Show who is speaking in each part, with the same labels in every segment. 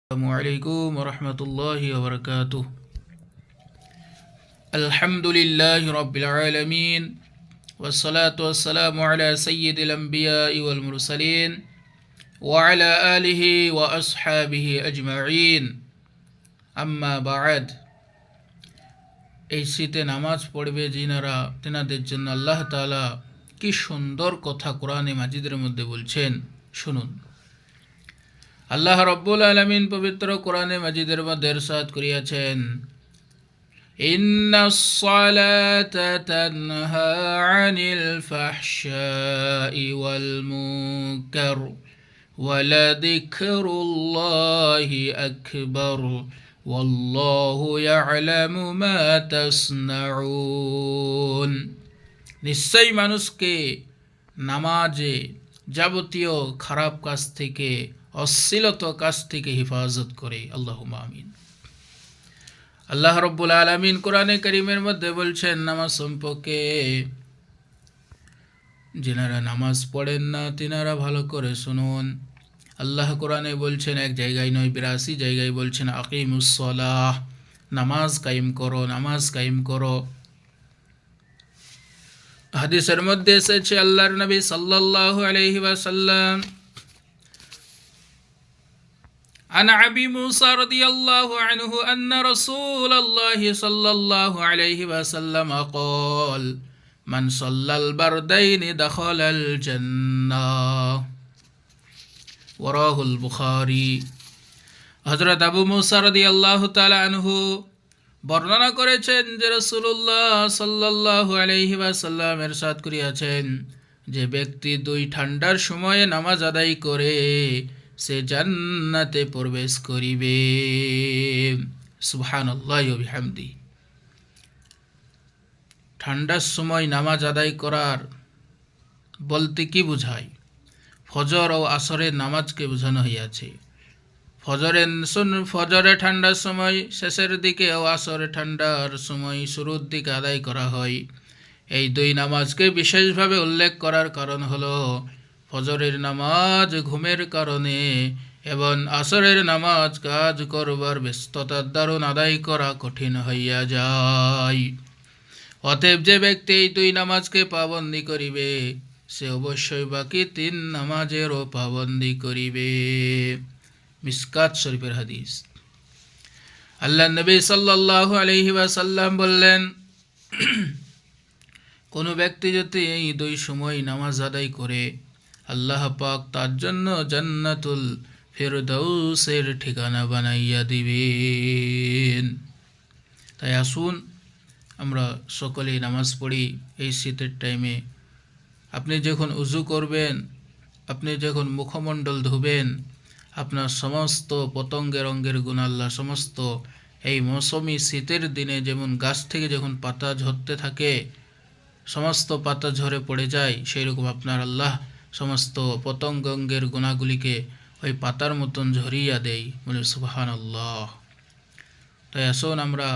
Speaker 1: السلام عليكم ورحمة الله وبركاته. الحمد لله رب العالمين والصلاة والسلام على سيد الأنبياء والمرسلين وعلى آله وأصحابه أجمعين أما بعد. এই শীতে নামাজ পড়বে যিনারা তেনাদের জন্য আল্লাহ তাআলা কি সুন্দর কথা কোরআনে মাজিদের মধ্যে বলছেন, শুনুন। আল্লাহ রব্বুল আলামিন পবিত্র কোরআনে মাজিদের মধ্যে ইরশাদ করিয়াছেন, ইন্নাস সালাতা তানহা আনিল ফাহশাই ওয়াল মুনকার ওয়ালাযিকরুল্লাহি আকবার ওয়াল্লাহু ইয়ালামু মা তাসনাউন। নিশ্চয়ই মানুষকে নামাজে যাবতীয় খারাপ কাজ থেকে, অশ্লীলত কাজ থেকে হেফাজত করে। আল্লাহুম্মা আমিন। আল্লাহ রব্বুল আলামিন কোরআনে কারীমের মধ্যে বলছেন নামাজ সম্পর্কে, যিনারা নামাজ পড়েন না তিনারা ভালো করে শুনুন। আল্লাহ কোরআনে বলছেন, এক জায়গায় নয় 82 জায়গায় বলছেন আকিমুস সালাহ, নামাজ কায়েম করো, নামাজ কায়েম করো। হাদিসের মধ্যে এসেছে আল্লাহর নবী সাল্লাল্লাহু আলাইহি ওয়াসাল্লাম, عن أبي موسى رضي الله عنه أن رسول الله صلى الله عليه وسلم قال من صلى البردين دخل الجنة وراه البخاري। হযরত আবু মুসা রাদিয়াল্লাহু তাআলা আনহু বর্ণনা করেছেন যে রাসূলুল্লাহ সাল্লাল্লাহু আলাইহি ওয়াসাল্লাম ইরশাদ করিয়াছেন, যে ব্যক্তি দুই ঠান্ডার সময়ে নামাজ আদায় করে সে জান্নাতে প্রবেশ করিবে। সুবহানাল্লাহি ওয়া বিহামদি। ঠান্ডার সময় নামাজ আদায় করার বলতে কি বোঝায়? ফজর ও আসরের নামাজকে বোঝানো হইয়াছে। ফজরে ঠান্ডার সময় শেষের দিকে ও আসরে ঠান্ডার সময় শুরুর দিকে আদায় করা হয়। এই দুই নামাজকে বিশেষভাবে উল্লেখ করার কারণ হলো ফজরের নামাজ ঘুমের কারণে এবং আসরের নামাজ কাজ করবার ব্যস্ততার দারুণ আদায় করা কঠিন হইয়া যায়। অতএব যে ব্যক্তি এই দুই নামাজকে পাবন্দি করিবে সে অবশ্যই বাকি তিন নামাজেরও পাবন্দি করিবে। মিসকাত শরীফের হাদিস। আল্লাহ নবী সাল্লাল্লাহু আলাইহি ওয়াসাল্লাম বললেন, কোনো ব্যক্তি যদি এই দুই সময় নামাজ আদায় করে আল্লাহ পাক তার জন্য জান্নাতুল ফেরদাউসের ঠিকানা বানাইয়া দিবেন। তাই আসুন আমরা সকলেই নামাজ পড়ি এই শীতের টাইমে। আপনি যখন উযু করবেন, আপনি যখন মুখমণ্ডল ধুবেন, আপনার সমস্ত পতঙ্গের অঙ্গের গুণ আল্লাহ সমস্ত এই মৌসুমি শীতের দিনে যেমন গাছ থেকে যখন পাতা ঝরতে থাকে সমস্ত পাতা ঝরে পড়ে যায়, সেই রকম আপনার আল্লাহ সমস্ত পতঙ্গের গুণাগুলিকে ওই পাতার মতন ঝরিয়া দেয়। বলে সুবহানাল্লাহ। তাই আসুন আমরা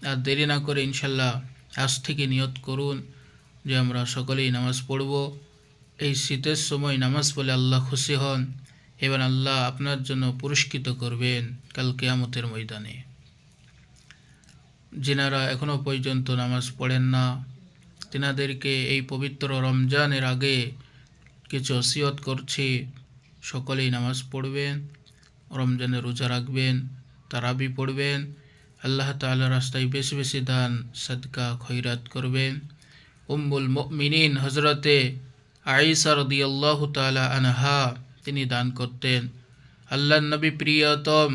Speaker 1: আর দেরি না করে ইনশাল্লাহ আজ থেকে নিয়ত করুন যে আমরা সকলেই নামাজ পড়ব। এই শীতের সময় নামাজ পড়লে আল্লাহ খুশি হন এবং আল্লাহ আপনার জন্য পুরস্কৃত করবেন কাল কিয়ামতের ময়দানে। যিনারা এখনও পর্যন্ত নামাজ পড়েন না তিনাদেরকে এই পবিত্র রমজানের আগে কিছু ওসিয়ত করছি, সকলেই নামাজ পড়বেন, রমজানের রোজা রাখবেন, তারাবি পড়বেন, আল্লাহ তাআলার রাস্তায় বেশি বেশি দান সদকা খয়রাত করবেন। উম্মুল মুমিনিন হযরতে আয়েশা রাদিয়াল্লাহু তাআলা আনহা তিনি দান করতেন। আল্লাহর নবী প্রিয়তম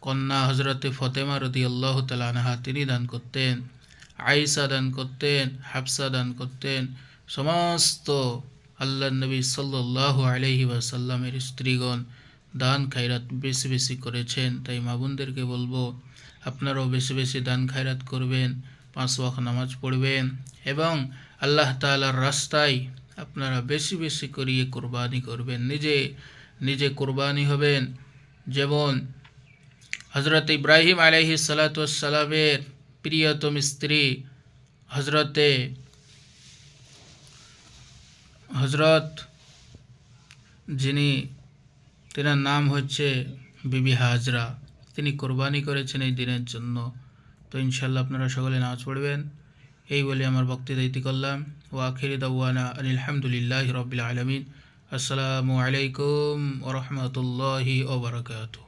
Speaker 1: কন্যা হযরতে ফাতেমা রাদিয়াল্লাহু তাআলা আনহা তিনি দান করতেন, আয়েশা দান করতেন, হাফসা দান করতেন। সমস্ত আল্লাহর নবী সাল্লাল্লাহু আলাইহি ওয়াসাল্লামের স্ত্রীগণ দান খায়রাত বেশি বেশি করেছেন। তাই মা বোনদেরকে বলবো আপনারাও বেশি বেশি দান খায়রাত করবেন, 5 ওয়াক্ত নামাজ পড়বেন এবং আল্লাহ তাআলার রাস্তায় আপনারা বেশি বেশি করিয়ে কোরবানি করবেন। নিজে কোরবানি হবেন। যেমন হযরত ইব্রাহিম আলাইহিস সালাতু ওয়াস সালামের প্রিয়তম স্ত্রী হযরত যিনি তেনার নাম হচ্ছে বিবি হাজরা। তিনি কোরবানি করেছেন এই দিনের জন্য। তো ইনশাল্লাহ আপনারা সকলে নামাজ পড়বেন, এই বলে আমার বক্তৃতা ইতি করলাম। ও আখিরি দাওয়ানা আলহামদুলিল্লাহি রাব্বিল আলামিন। আসসালামু আলাইকুম ওয়া রাহমাতুল্লাহি ওয়া বারাকাতুহু।